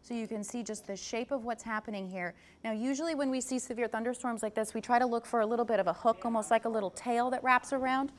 So you can see just the shape of what's happening here. Now, usually when we see severe thunderstorms like this, we try to look for a little bit of a hook, almost like a little tail that wraps around.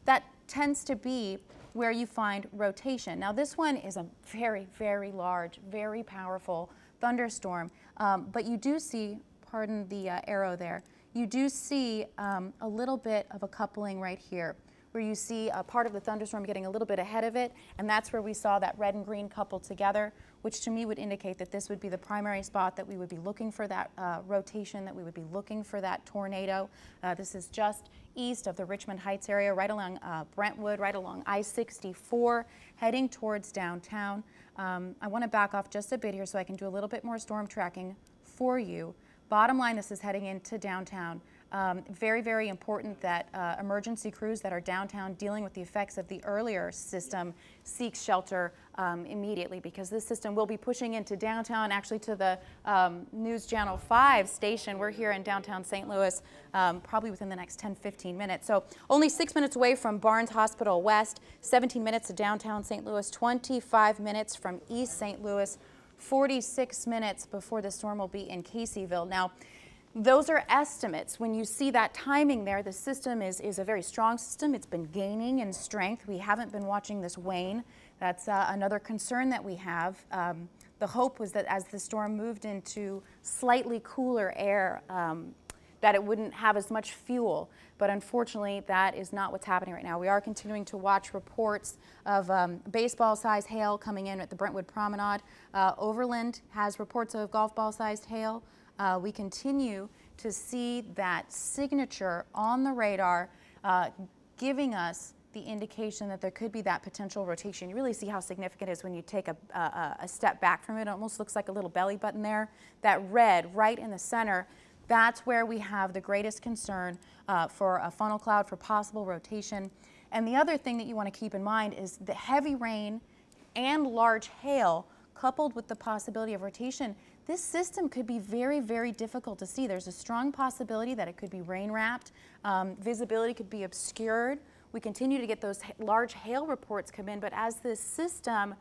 That tends to be where you find rotation. Now, this one is a very, very large, very powerful thunderstorm, but you do see, pardon the arrow there, you do see a little bit of a coupling right here, where you see a part of the thunderstorm getting a little bit ahead of it, and that's where we saw that red and green coupled together, which to me would indicate that this would be the primary spot that we would be looking for that rotation, that we would be looking for that tornado. This is just east of the Richmond Heights area, right along Brentwood, right along I-64, heading towards downtown. I want to back off just a bit here so I can do a little bit more storm tracking for you. Bottom line, this is heading into downtown. Very, very important that emergency crews that are downtown dealing with the effects of the earlier system seek shelter immediately, because this system will be pushing into downtown, actually to the News Channel 5 station. We're here in downtown St. Louis probably within the next 10-15 minutes. So only 6 minutes away from Barnes Hospital West, 17 minutes to downtown St. Louis, 25 minutes from East St. Louis, 46 minutes before the storm will be in Caseyville. Now, those are estimates. When you see that timing there, the system is a very strong system. It's been gaining in strength. We haven't been watching this wane. That's another concern that we have. The hope was that as the storm moved into slightly cooler air, that it wouldn't have as much fuel. But unfortunately, that is not what's happening right now. We are continuing to watch reports of baseball-sized hail coming in at the Brentwood Promenade. Overland has reports of golf ball-sized hail. We continue to see that signature on the radar, giving us the indication that there could be that potential rotation. You really see how significant it is when you take a step back from it. It almost looks like a little belly button there. That red right in the center, that's where we have the greatest concern for a funnel cloud, for possible rotation. And the other thing that you want to keep in mind is the heavy rain and large hail coupled with the possibility of rotation. This system could be very, very difficult to see. There's a strong possibility that it could be rain-wrapped. Visibility could be obscured. We continue to get those large hail reports come in, but as this system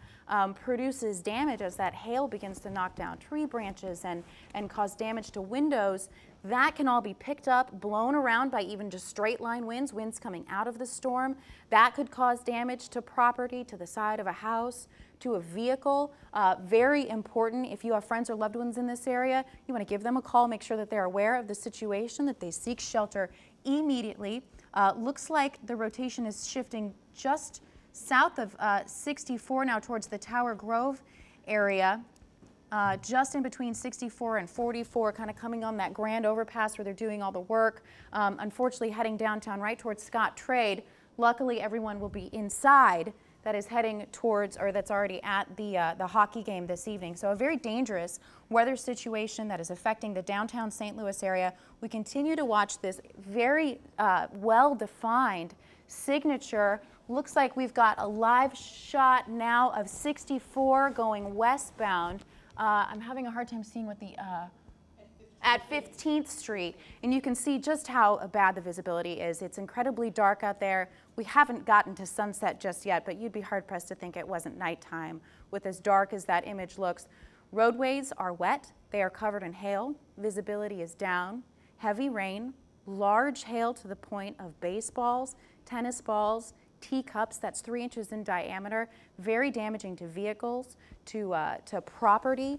produces damage, as that hail begins to knock down tree branches and cause damage to windows, that can all be picked up, blown around by even just straight line winds, winds coming out of the storm. That could cause damage to property, to the side of a house, to a vehicle. Very important. If you have friends or loved ones in this area, you want to give them a call, make sure that they're aware of the situation, that they seek shelter immediately. Looks like the rotation is shifting just south of 64 now towards the Tower Grove area, just in between 64 and 44, kind of coming on that grand overpass where they're doing all the work. Unfortunately, heading downtown right towards Scott Trade. Luckily, everyone will be inside that is heading towards, or that's already at the hockey game this evening. So a very dangerous weather situation that is affecting the downtown St. Louis area. We continue to watch this very well-defined signature. Looks like we've got a live shot now of 64 going westbound. I'm having a hard time seeing what the at 15th Street, and you can see just how bad the visibility is. It's incredibly dark out there. We haven't gotten to sunset just yet, but you'd be hard-pressed to think it wasn't nighttime with as dark as that image looks. Roadways are wet. They are covered in hail. Visibility is down. Heavy rain, large hail to the point of baseballs, tennis balls, teacups, that's 3 inches in diameter, very damaging to vehicles, to property.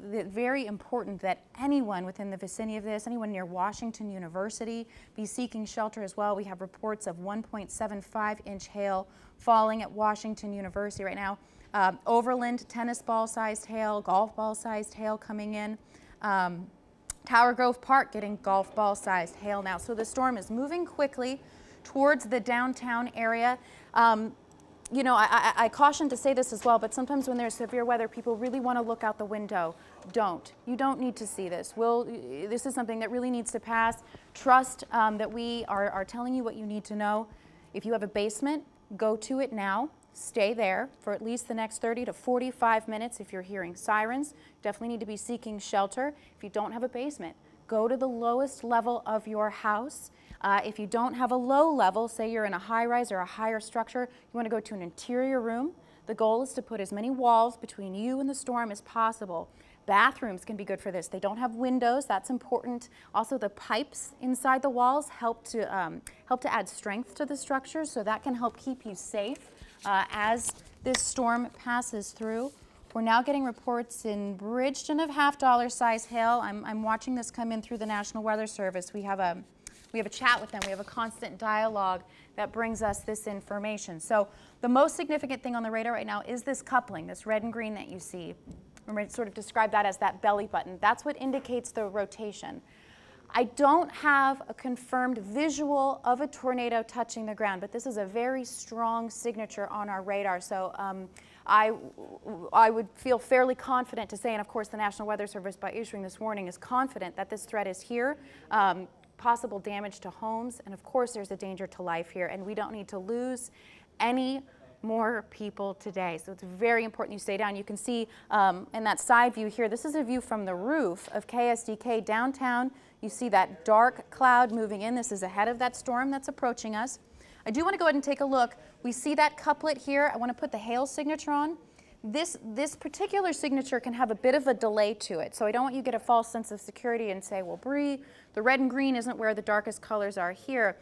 Very important that anyone within the vicinity of this, anyone near Washington University, be seeking shelter as well. We have reports of 1.75-inch hail falling at Washington University right now. Overland, tennis ball-sized hail, golf ball-sized hail coming in. Tower Grove Park getting golf ball-sized hail now. So the storm is moving quickly towards the downtown area. You know, I caution to say this as well, but sometimes when there's severe weather, people really want to look out the window. Don't. You don't need to see this. This is something that really needs to pass. Trust that we are telling you what you need to know. If you have a basement, go to it now. Stay there for at least the next 30 to 45 minutes. If you're hearing sirens, definitely need to be seeking shelter. If you don't have a basement, go to the lowest level of your house. If you don't have a low level, say you're in a high-rise or a higher structure, you want to go to an interior room. The goal is to put as many walls between you and the storm as possible. Bathrooms can be good for this. They don't have windows, that's important. Also, the pipes inside the walls help to add strength to the structure, so that can help keep you safe as this storm passes through. We're now getting reports in Bridgeton of half-dollar size hail. I'm watching this come in through the National Weather Service. We have a chat with them. We have a constant dialogue that brings us this information. So the most significant thing on the radar right now is this coupling, this red and green that you see. Remember, sort of describe that as that belly button. That's what indicates the rotation. I don't have a confirmed visual of a tornado touching the ground, but this is a very strong signature on our radar. So I would feel fairly confident to say, and of course the National Weather Service, by issuing this warning, is confident that this threat is here. Possible damage to homes, and of course there's a danger to life here, and we don't need to lose any more people today. So it's very important you stay down. You can see in that side view here, this is a view from the roof of KSDK downtown. You see that dark cloud moving in. This is ahead of that storm that's approaching us. I do want to go ahead and take a look. We see that couplet here. I want to put the hail signature on. This particular signature can have a bit of a delay to it, so I don't want you to get a false sense of security and say, well, Bree, the red and green isn't where the darkest colors are here.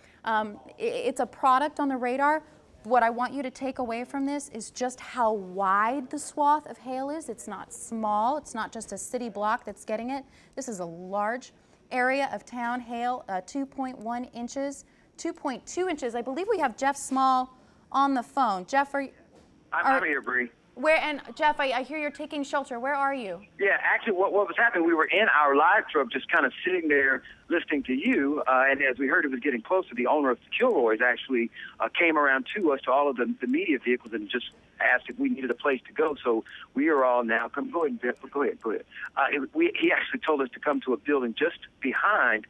It's a product on the radar. What I want you to take away from this is just how wide the swath of hail is. It's not small. It's not just a city block that's getting it. This is a large area of town hail, 2.1 inches, 2.2 inches. I believe we have Jeff Small on the phone. Jeff, I'm here, Bree. Where, and Jeff, I hear you're taking shelter. Where are you? Yeah, actually, what was happening, we were in our live truck just kind of sitting there listening to you, and as we heard it was getting closer, the owner of the Kilroys actually came around to us, to all of the media vehicles, and just asked if we needed a place to go. So we are all now, go ahead, Jeff, go ahead. He actually told us to come to a building just behind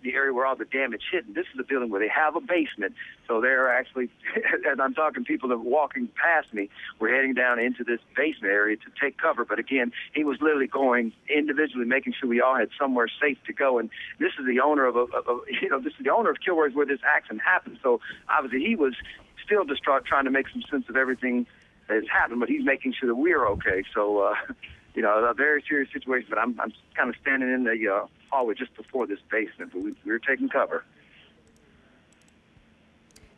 the area where all the damage hit. And this is a building where they have a basement. So they're actually, as I'm talking, people are walking past me. We're heading down into this basement area to take cover. But again, he was literally going individually, making sure we all had somewhere safe to go. And this is the owner of this is the owner of Kilroy's where this accident happened. So obviously he was still distraught, trying to make some sense of everything that has happened, but he's making sure that we're okay. So, a very serious situation, but I'm kind of standing in the hallway just before this basement, but we're taking cover.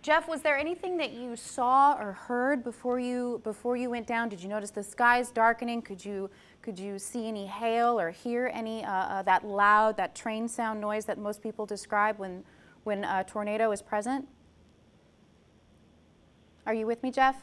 Jeff, was there anything that you saw or heard before you went down? Did you notice the skies darkening? Could you see any hail or hear any that loud, that train sound noise that most people describe when a tornado is present? Are you with me, Jeff?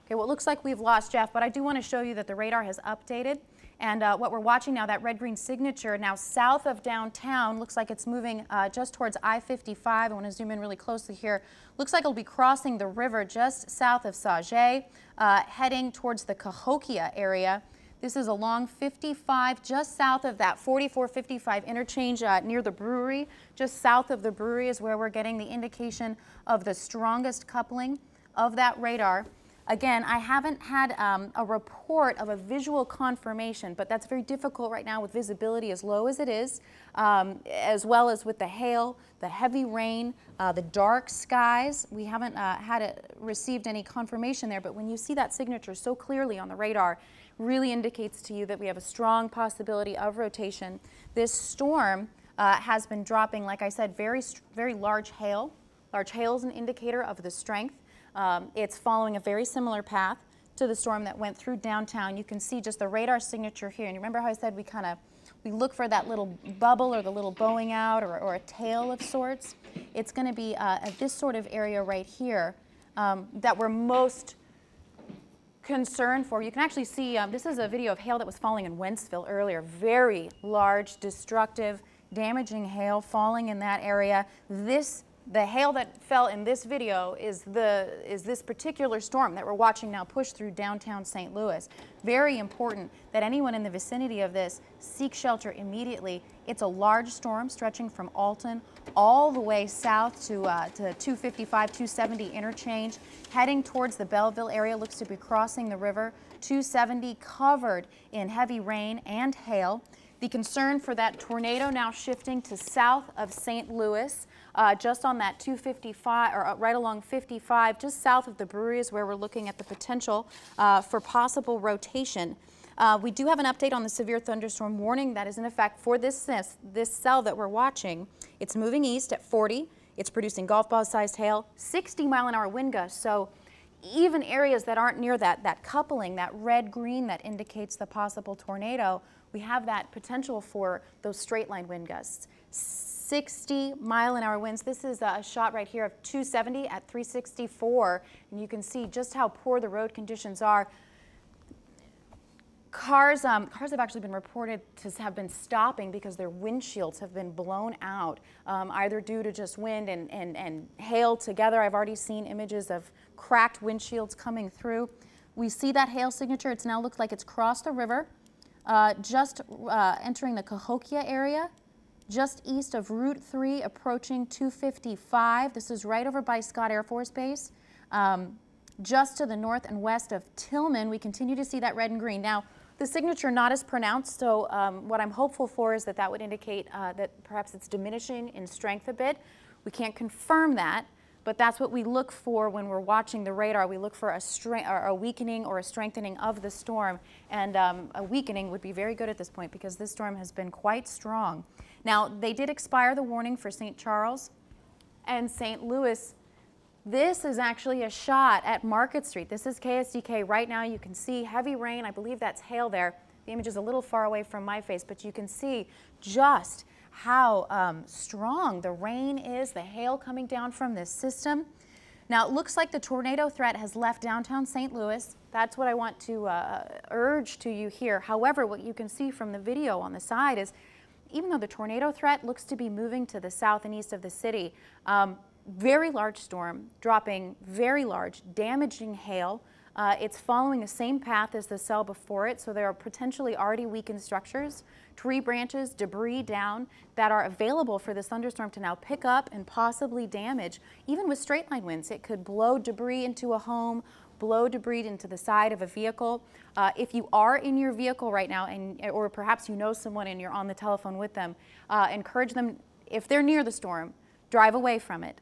Okay, well, it looks like we've lost Jeff, but I do want to show you that the radar has updated. And what we're watching now, that red-green signature, now south of downtown, looks like it's moving just towards I-55. I want to zoom in really closely here. Looks like it'll be crossing the river just south of Sauget, heading towards the Cahokia area. This is along 55, just south of that 44-55 interchange near the brewery. Just south of the brewery is where we're getting the indication of the strongest coupling of that radar. Again, I haven't had a report of a visual confirmation, but that's very difficult right now with visibility as low as it is, as well as with the hail, the heavy rain, the dark skies. We haven't received any confirmation there, but when you see that signature so clearly on the radar, really indicates to you that we have a strong possibility of rotation. This storm has been dropping, like I said, very large hail. Large hail is an indicator of the strength. It's following a very similar path to the storm that went through downtown. You can see just the radar signature here. And you remember how I said we look for that little bubble or the little bowing out or a tail of sorts? It's going to be at this sort of area right here that we're most concerned for. You can actually see, this is a video of hail that was falling in Wentzville earlier. Very large, destructive, damaging hail falling in that area. The hail that fell in this video is this particular storm that we're watching now push through downtown St. Louis. Very important that anyone in the vicinity of this seek shelter immediately. It's a large storm stretching from Alton all the way south to 255, 270 interchange, heading towards the Belleville area, looks to be crossing the river. 270 covered in heavy rain and hail. The concern for that tornado now shifting to south of St. Louis. just on that 255, or right along 55, just south of the brewery is where we're looking at the potential for possible rotation. We do have an update on the severe thunderstorm warning that is in effect for this cell that we're watching. It's moving east at 40. It's producing golf ball-sized hail, 60-mile-an-hour wind gusts. So even areas that aren't near that coupling, that red-green that indicates the possible tornado, we have that potential for those straight-line wind gusts. 60-mile-an-hour winds. This is a shot right here of 270 at 364, and you can see just how poor the road conditions are. Cars have actually been reported to have been stopping because their windshields have been blown out, either due to just wind and hail together. I've already seen images of cracked windshields coming through. We see that hail signature. It's now looks like it's crossed the river, just entering the Cahokia area, just east of Route 3, approaching 255. This is right over by Scott Air Force Base. Just to the north and west of Tillman, we continue to see that red and green. Now, the signature not as pronounced, so what I'm hopeful for is that would indicate that perhaps it's diminishing in strength a bit. We can't confirm that, but that's what we look for when we're watching the radar. We look for a weakening or a strengthening of the storm, and a weakening would be very good at this point because this storm has been quite strong. Now, they did expire the warning for St. Charles and St. Louis. This is actually a shot at Market Street. This is KSDK. Right now you can see heavy rain. I believe that's hail there. The image is a little far away from my face, but you can see just how strong the rain is, the hail coming down from this system. Now it looks like the tornado threat has left downtown St. Louis. That's what I want to urge to you here. However, what you can see from the video on the side is even though the tornado threat looks to be moving to the south and east of the city, very large storm, dropping very large, damaging hail. It's following the same path as the cell before it, so there are potentially already weakened structures, tree branches, debris down that are available for this thunderstorm to now pick up and possibly damage. Even with straight line winds, it could blow debris into a home, blow debris into the side of a vehicle. If you are in your vehicle right now, or perhaps you know someone and you're on the telephone with them, encourage them, if they're near the storm, drive away from it.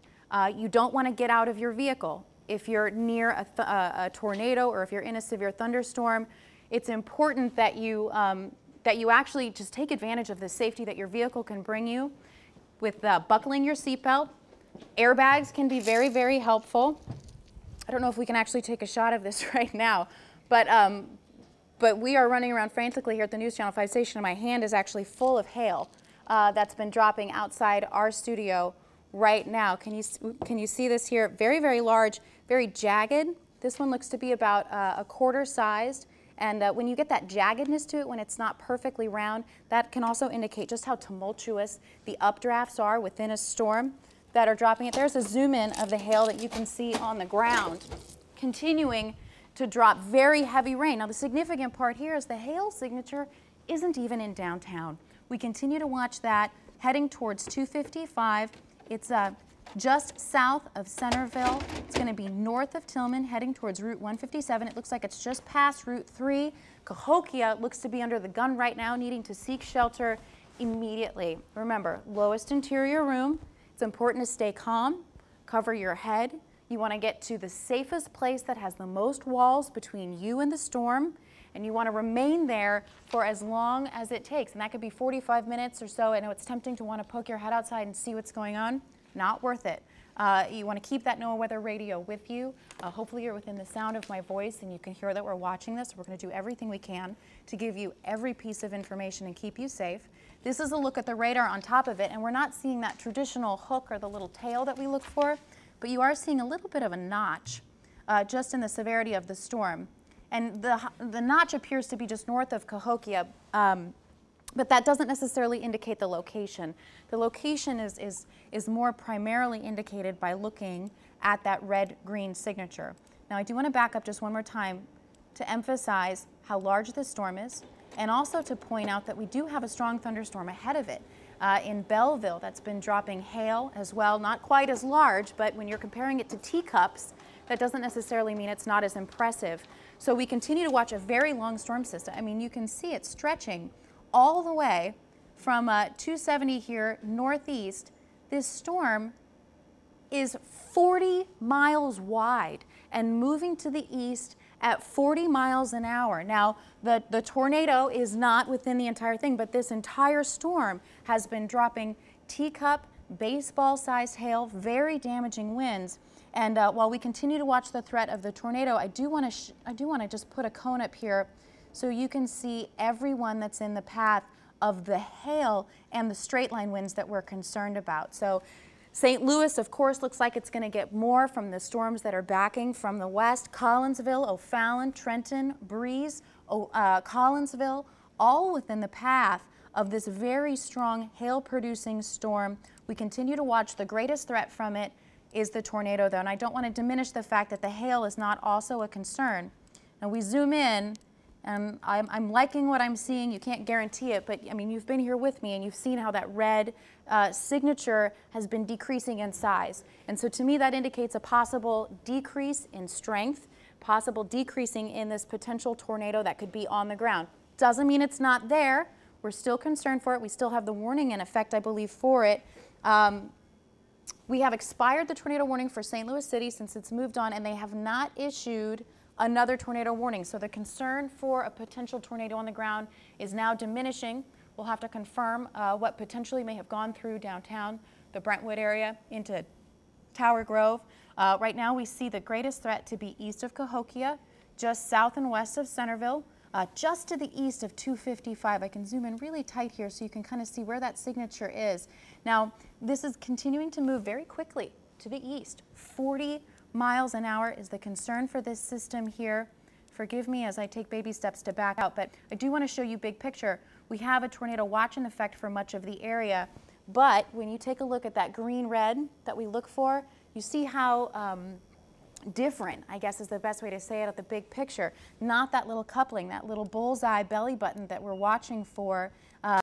You don't want to get out of your vehicle. If you're near a tornado or if you're in a severe thunderstorm, it's important that you actually just take advantage of the safety that your vehicle can bring you with buckling your seatbelt. Airbags can be very, very helpful. I don't know if we can actually take a shot of this right now, but we are running around frantically here at the News Channel 5 station, and my hand is actually full of hail that's been dropping outside our studio right now. Can you see this here? Very, very large, very jagged. This one looks to be about a quarter sized. And when you get that jaggedness to it, when it's not perfectly round, that can also indicate just how tumultuous the updrafts are within a storm that are dropping it. There's a zoom in of the hail that you can see on the ground, continuing to drop very heavy rain. Now the significant part here is the hail signature isn't even in downtown. We continue to watch that heading towards 255. It's just south of Centerville. It's going to be north of Tillman, heading towards Route 157. It looks like it's just past Route 3. Cahokia looks to be under the gun right now, needing to seek shelter immediately. Remember, lowest interior room. It's important to stay calm, cover your head. You want to get to the safest place that has the most walls between you and the storm, and you want to remain there for as long as it takes. And that could be 45 minutes or so. I know it's tempting to want to poke your head outside and see what's going on. Not worth it. You want to keep that NOAA weather radio with you. Hopefully you're within the sound of my voice and you can hear that we're watching this. We're going to do everything we can to give you every piece of information and keep you safe. This is a look at the radar on top of it, and we're not seeing that traditional hook or the little tail that we look for, but you are seeing a little bit of a notch just in the severity of the storm. And the notch appears to be just north of Cahokia, but that doesn't necessarily indicate the location. The location is more primarily indicated by looking at that red-green signature. Now I do want to back up just one more time to emphasize how large this storm is, and also to point out that we do have a strong thunderstorm ahead of it. In Belleville, that's been dropping hail as well, not quite as large, but when you're comparing it to teacups, that doesn't necessarily mean it's not as impressive. So we continue to watch a very long storm system. I mean, you can see it stretching all the way from 270 here northeast this storm is 40 miles wide and moving to the east at 40 miles an hour. Now, the tornado is not within the entire thing, but this entire storm has been dropping teacup, baseball-sized hail, very damaging winds. And while we continue to watch the threat of the tornado, I do want to just put a cone up here so you can see everyone that's in the path of the hail and the straight line winds that we're concerned about. So St. Louis, of course, looks like it's going to get more from the storms that are backing from the west. Collinsville, O'Fallon, Trenton, Breeze, Collinsville, all within the path of this very strong hail-producing storm. We continue to watch. The greatest threat from it is the tornado, though, and I don't want to diminish the fact that the hail is not also a concern. Now, we zoom in, and I'm liking what I'm seeing. You can't guarantee it, but I mean, you've been here with me and you've seen how that red signature has been decreasing in size. And so to me, that indicates a possible decrease in strength, possible decreasing in this potential tornado that could be on the ground. Doesn't mean it's not there. We're still concerned for it. We still have the warning in effect, I believe, for it. We have expired the tornado warning for St. Louis City since it's moved on, and they have not issued another tornado warning. So the concern for a potential tornado on the ground is now diminishing. We'll have to confirm what potentially may have gone through downtown, the Brentwood area, into Tower Grove. Right now we see the greatest threat to be east of Cahokia, just south and west of Centerville, just to the east of 255. I can zoom in really tight here so you can kind of see where that signature is. Now, this is continuing to move very quickly to the east. 40 miles an hour is the concern for this system here. Forgive me as I take baby steps to back out, but I do want to show you big picture. We have a tornado watch in effect for much of the area, but when you take a look at that green-red that we look for, you see how different, I guess is the best way to say it, at the big picture. Not that little coupling, that little bullseye belly button that we're watching for